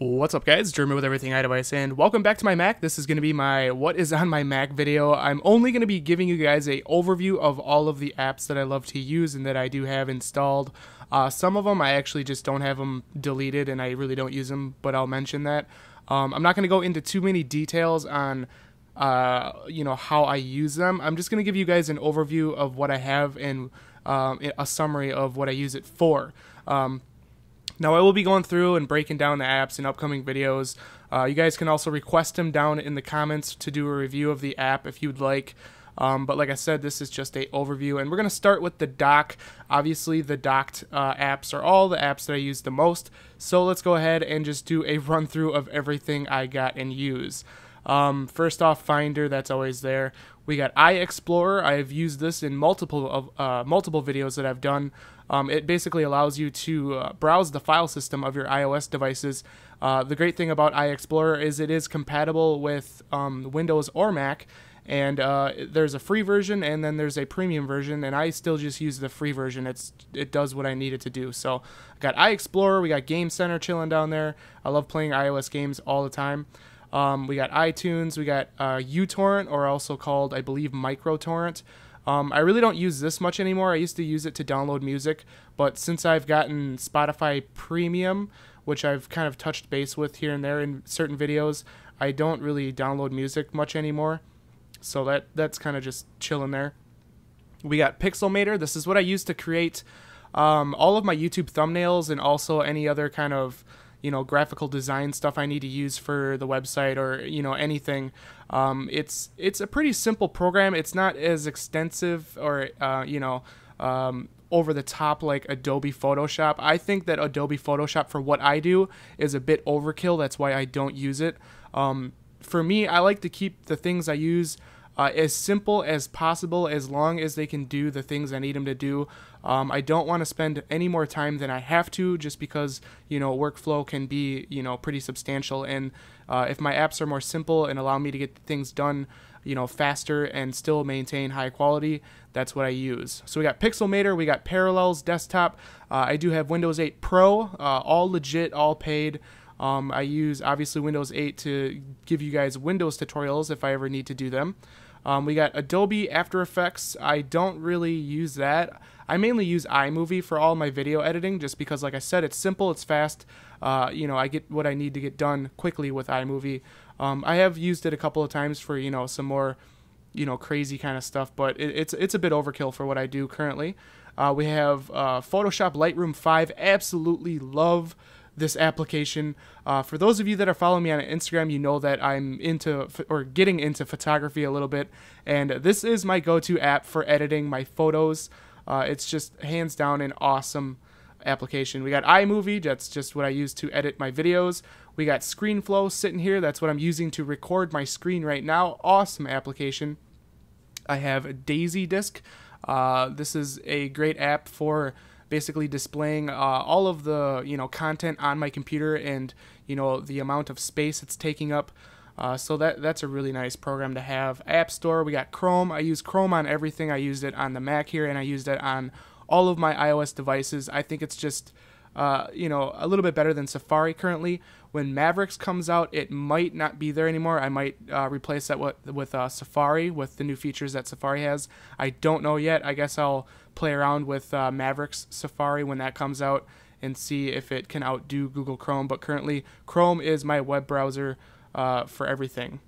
What's up, guys? Jeremy with Everything iDevice, and welcome back to my Mac. This is going to be my What is on my Mac video. I'm only going to be giving you guys a overview of all of the apps that I love to use and that I do have installed. Some of them I actually just don't have them deleted and I really don't use them, but I'll mention that. I'm not going to go into too many details on how I use them. I'm just going to give you guys an overview of what I have and a summary of what I use it for. Now, I will be going through and breaking down the apps in upcoming videos. You guys can also request them down in the comments to do a review of the app if you'd like. But like I said, this is just an overview, and we're going to start with the dock. Obviously, the docked apps are all the apps that I use the most. So let's go ahead and just do a run through of everything I got and use. First off, Finder, that's always there. We got iExplorer. I've used this in multiple videos that I've done. It basically allows you to browse the file system of your iOS devices. The great thing about iExplorer is it is compatible with Windows or Mac, and there's a free version and then there's a premium version, and I still just use the free version. It does what I need it to do. So I got iExplorer, we got Game Center chilling down there. I love playing iOS games all the time. We got iTunes, we got uTorrent, or also called, I believe, MicroTorrent. I really don't use this much anymore. I used to use it to download music, but since I've gotten Spotify Premium, which I've kind of touched base with here and there in certain videos, I don't really download music much anymore. So that's kind of just chilling there. We got Pixelmator. This is what I use to create all of my YouTube thumbnails and also any other kind of graphical design stuff I need to use for the website or anything. It's a pretty simple program. It's not as extensive or over the top like Adobe Photoshop. I think that Adobe Photoshop for what I do is a bit overkill. That's why I don't use it. For me, I like to keep the things I use as simple as possible, as long as they can do the things I need them to do. I don't want to spend any more time than I have to, just because workflow can be pretty substantial. And if my apps are more simple and allow me to get things done faster and still maintain high quality, that's what I use. So we got Pixelmator, we got Parallels Desktop. I do have Windows 8 Pro, all legit, all paid. I use obviously Windows 8 to give you guys Windows tutorials if I ever need to do them. We got Adobe After Effects. I don't really use that. I mainly use iMovie for all my video editing, just because, like I said, it's simple, it's fast. I get what I need to get done quickly with iMovie. I have used it a couple of times for some more crazy kind of stuff, but it's a bit overkill for what I do currently. We have Photoshop Lightroom 5. Absolutely love this application. For those of you that are following me on Instagram, you know that I'm getting into photography a little bit, and this is my go-to app for editing my photos. It's just hands down an awesome application. We got iMovie. That's just what I use to edit my videos. We got ScreenFlow sitting here. That's what I'm using to record my screen right now. Awesome application. I have Daisy Disk. This is a great app for basically displaying all of the content on my computer and the amount of space it's taking up. So that's a really nice program to have. App Store, we got Chrome. I use Chrome on everything. I used it on the Mac here, and I used it on all of my iOS devices. I think it's just a little bit better than Safari currently. When Mavericks comes out, it might not be there anymore. I might replace that with Safari, with the new features that Safari has. I don't know yet. I guess I'll play around with Mavericks Safari when that comes out and see if it can outdo Google Chrome. But currently, Chrome is my web browser for everything.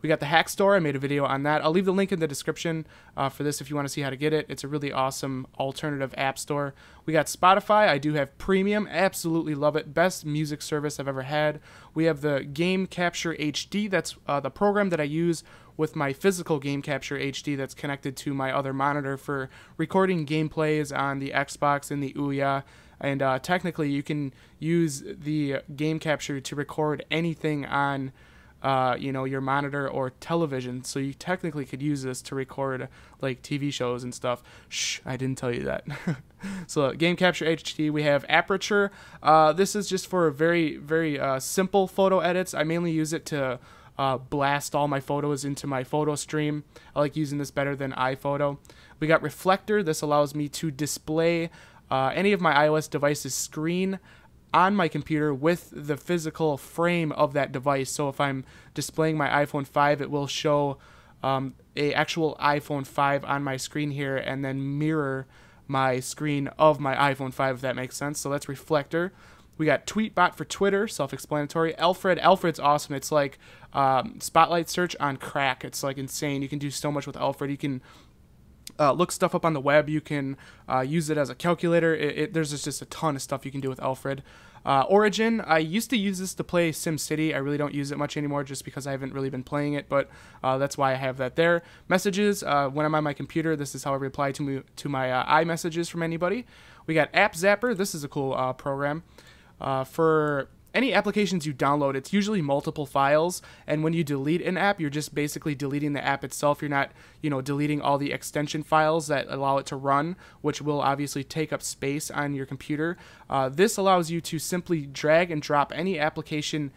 We got the Hack Store. I made a video on that. I'll leave the link in the description for this if you want to see how to get it. It's a really awesome alternative app store. We got Spotify. I do have Premium. Absolutely love it. Best music service I've ever had. We have the Game Capture HD. That's the program that I use with my physical Game Capture HD that's connected to my other monitor for recording gameplays on the Xbox and the Ouya. And technically, you can use the Game Capture to record anything on your monitor or television, so you technically could use this to record like TV shows and stuff. Shh, I didn't tell you that. So Game Capture HD, we have Aperture. This is just for very, very simple photo edits. I mainly use it to blast all my photos into my photo stream. I like using this better than iPhoto. We got Reflector. This allows me to display any of my iOS device's screen on my computer with the physical frame of that device. So if I'm displaying my iPhone 5, it will show a actual iPhone 5 on my screen here and then mirror my screen of my iPhone 5, if that makes sense. So that's Reflector. We got Tweetbot for Twitter, self-explanatory. Alfred's awesome. It's like Spotlight search on crack. It's like insane. You can do so much with Alfred. You can look stuff up on the web. You can use it as a calculator. There's just a ton of stuff you can do with Alfred. Origin, I used to use this to play SimCity. I really don't use it much anymore just because I haven't really been playing it, but that's why I have that there. Messages, when I'm on my computer, this is how I reply to my iMessages from anybody. We got App Zapper. This is a cool program. For any applications you download, it's usually multiple files, and when you delete an app, you're just basically deleting the app itself. You're not, deleting all the extension files that allow it to run, which will obviously take up space on your computer. This allows you to simply drag and drop any application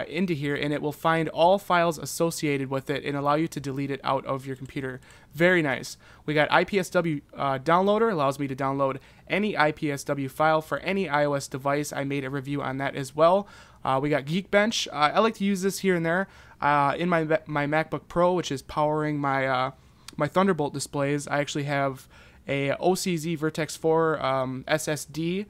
into here, and it will find all files associated with it and allow you to delete it out of your computer. Very nice. We got IPSW Downloader, allows me to download any IPSW file for any iOS device. I made a review on that as well. We got Geekbench. I like to use this here and there. In my MacBook Pro, which is powering my my Thunderbolt displays, I actually have a OCZ Vertex 4 SSD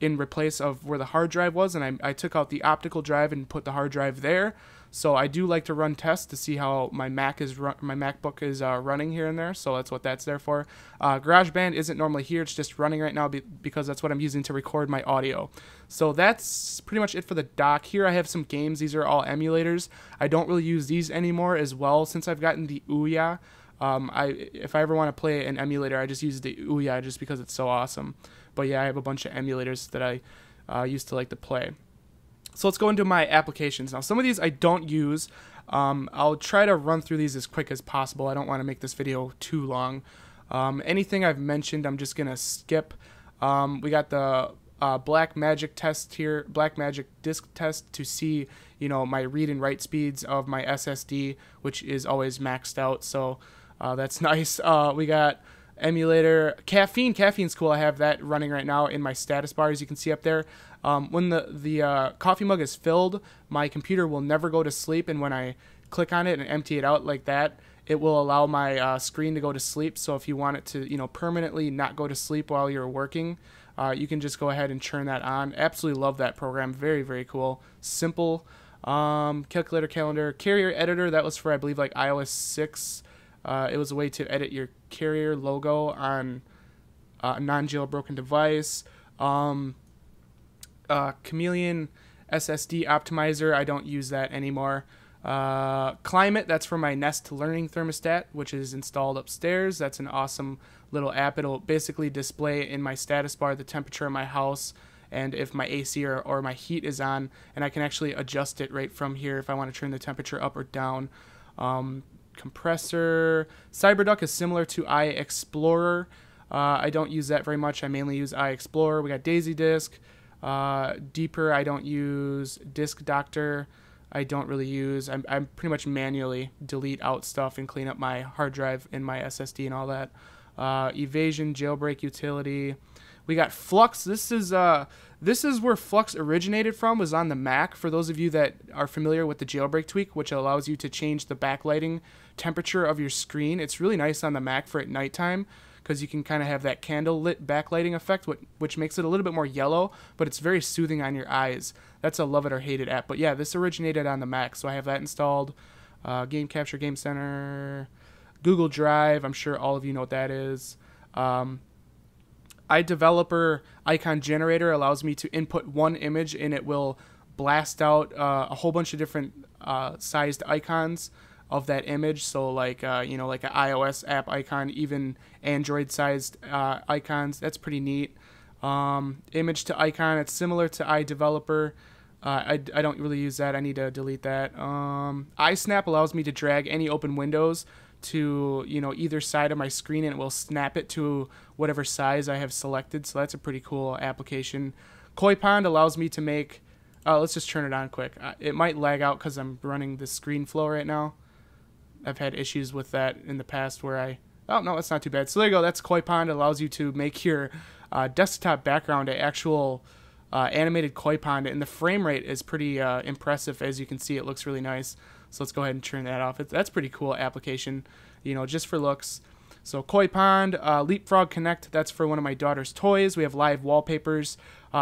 in replace of where the hard drive was, and I took out the optical drive and put the hard drive there. So I do like to run tests to see how my MacBook is running here and there. So that's what that's there for. GarageBand isn't normally here; it's just running right now because that's what I'm using to record my audio. So that's pretty much it for the dock. Here I have some games. These are all emulators. I don't really use these anymore as well since I've gotten the Ouya. If I ever want to play an emulator, I just use the Ouya just because it's so awesome. But yeah, I have a bunch of emulators that I used to like to play. So let's go into my applications. Now, some of these I don't use. I'll try to run through these as quick as possible. I don't want to make this video too long. Anything I've mentioned, I'm just going to skip. We got the Blackmagic test here, Blackmagic disk test to see, my read and write speeds of my SSD, which is always maxed out. So that's nice. We got emulator Caffeine. Caffeine's cool. I have that running right now in my status bar, as you can see up there. When the coffee mug is filled, my computer will never go to sleep, and when I click on it and empty it out like that, it will allow my screen to go to sleep. So if you want it to permanently not go to sleep while you're working, you can just go ahead and turn that on. Absolutely love that program. Very, very cool. Simple. Calculator, calendar, carrier editor. That was for, I believe, like iOS 6. It was a way to edit your carrier logo on a non-jailbroken device. Chameleon SSD optimizer. I don't use that anymore. Climate. That's for my Nest Learning thermostat, which is installed upstairs. That's an awesome little app. It'll basically display in my status bar the temperature of my house and if my AC or my heat is on, and I can actually adjust it right from here if I want to turn the temperature up or down. Compressor. CyberDuck is similar to iExplorer. I don't use that very much. I mainly use iExplorer. We got Daisy Disk. Deeper, I don't use. Disk Doctor, I don't really use. I'm pretty much manually delete out stuff and clean up my hard drive and my SSD and all that. Evasion, Jailbreak utility. We got Flux. This is where Flux originated from, was on the Mac. For those of you that are familiar with the Jailbreak tweak, which allows you to change the backlighting temperature of your screen. It's really nice on the Mac for at nighttime, because you can kind of have that candle lit backlighting effect, which makes it a little bit more yellow, but it's very soothing on your eyes. That's a love it or hate it app. But yeah, this originated on the Mac, so I have that installed. Game Capture, Game Center, Google Drive. I'm sure all of you know what that is. iDeveloper icon generator allows me to input one image, and it will blast out a whole bunch of different sized icons of that image. So like like an iOS app icon, even Android sized icons. That's pretty neat. Image to icon, it's similar to iDeveloper. I don't really use that. I need to delete that. iSnap allows me to drag any open windows to either side of my screen, and it will snap it to whatever size I have selected. So that's a pretty cool application. Koi Pond allows me to make let's just turn it on quick. It might lag out because I'm running the screen flow right now. I've had issues with that in the past where oh no, that's not too bad. So there you go. That's Koi Pond. It allows you to make your desktop background an actual animated koi pond, and the frame rate is pretty impressive. As you can see, it looks really nice. So let's go ahead and turn that off. That's pretty cool application, you know, just for looks. So koi pond, Leapfrog Connect, that's for one of my daughter's toys. We have live wallpapers,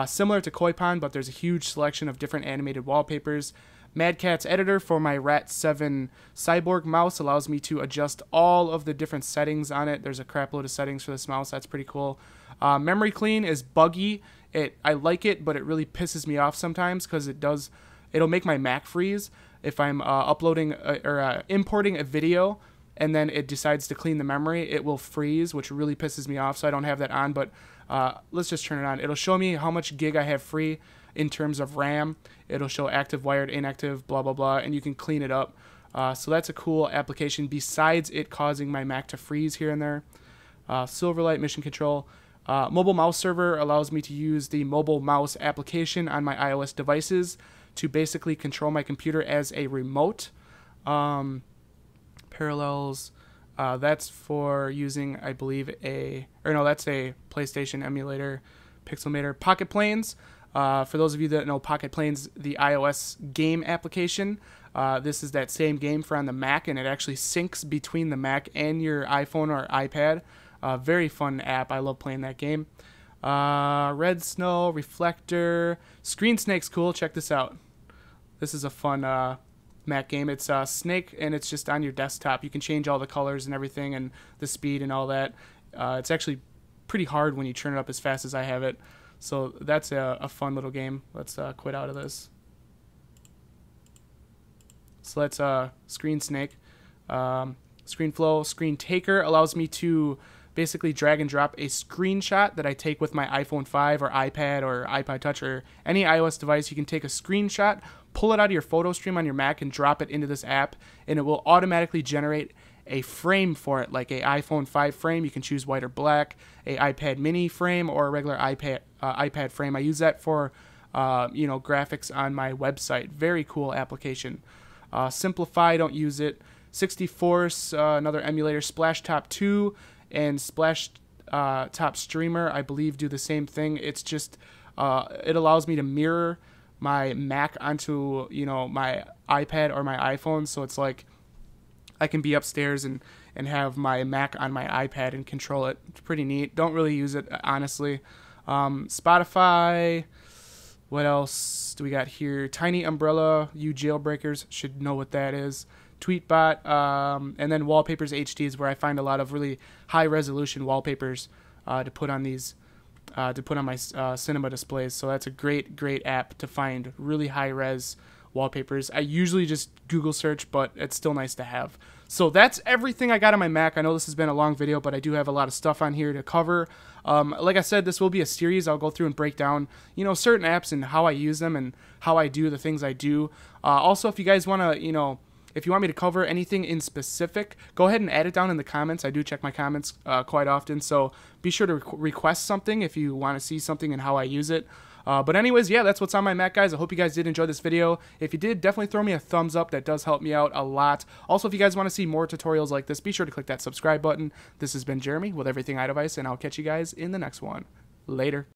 similar to koi pond, but there's a huge selection of different animated wallpapers. Mad Catz Editor for my Rat 7 Cyborg mouse allows me to adjust all of the different settings on it. There's a crap load of settings for this mouse. That's pretty cool. Memory Clean is buggy. I like it, but it really pisses me off sometimes because it'll make my Mac freeze if I'm uploading or importing a video and then it decides to clean the memory. It will freeze, which really pisses me off, so I don't have that on. But let's just turn it on. It'll show me how much gig I have free in terms of RAM. It'll show active, wired, inactive, blah, blah, blah, and you can clean it up. So that's a cool application besides it causing my Mac to freeze here and there. Silverlight Mission Control. Mobile Mouse Server allows me to use the mobile mouse application on my iOS devices to basically control my computer as a remote. Parallels, that's for using, I believe, that's a PlayStation emulator. Pixelmator. Pocket Planes. For those of you that know Pocket Planes, the iOS game application, this is that same game for on the Mac, and it actually syncs between the Mac and your iPhone or iPad. Very fun app. I love playing that game. Red Snow, Reflector, Screen Snake's cool. Check this out. This is a fun Mac game. It's Snake, and it's just on your desktop. You can change all the colors and everything, and the speed and all that. It's actually pretty hard when you turn it up as fast as I have it. So that's a fun little game. Let's quit out of this. So let's Screen Snake. Screen Flow. Screen Taker allows me to basically drag and drop a screenshot that I take with my iPhone 5 or iPad or iPod Touch or any iOS device. You can take a screenshot, pull it out of your photo stream on your Mac, and drop it into this app, and it will automatically generate a frame for it, like a iPhone 5 frame. You can choose white or black, a iPad mini frame, or a regular iPad frame. I use that for graphics on my website. Very cool application. Simplify, don't use it. 60 Force, another emulator. Splash Top 2 and Splash Top Streamer, I believe, do the same thing. It's just it allows me to mirror my Mac onto my iPad or my iPhone, so it's like I can be upstairs and have my Mac on my iPad and control it. It's pretty neat. Don't really use it, honestly. Spotify. What else do we got here? Tiny Umbrella. You jailbreakers should know what that is. Tweetbot. And then Wallpapers HD is where I find a lot of really high resolution wallpapers to put on these. To put on my cinema displays. So that's a great app to find really high res wallpapers. I usually just Google search, but it's still nice to have. So that's everything I got on my Mac. I know this has been a long video, but I do have a lot of stuff on here to cover. Like I said, this will be a series. I'll go through and break down, certain apps and how I use them and how I do the things I do. Also, if you guys want to, if you want me to cover anything in specific, go ahead and add it down in the comments. I do check my comments quite often, so be sure to request something if you want to see something and how I use it. But anyways, yeah, that's what's on my Mac, guys. I hope you guys did enjoy this video. If you did, definitely throw me a thumbs up. That does help me out a lot. Also, if you guys want to see more tutorials like this, be sure to click that subscribe button. This has been Jeremy with Everything iDevice, and I'll catch you guys in the next one. Later.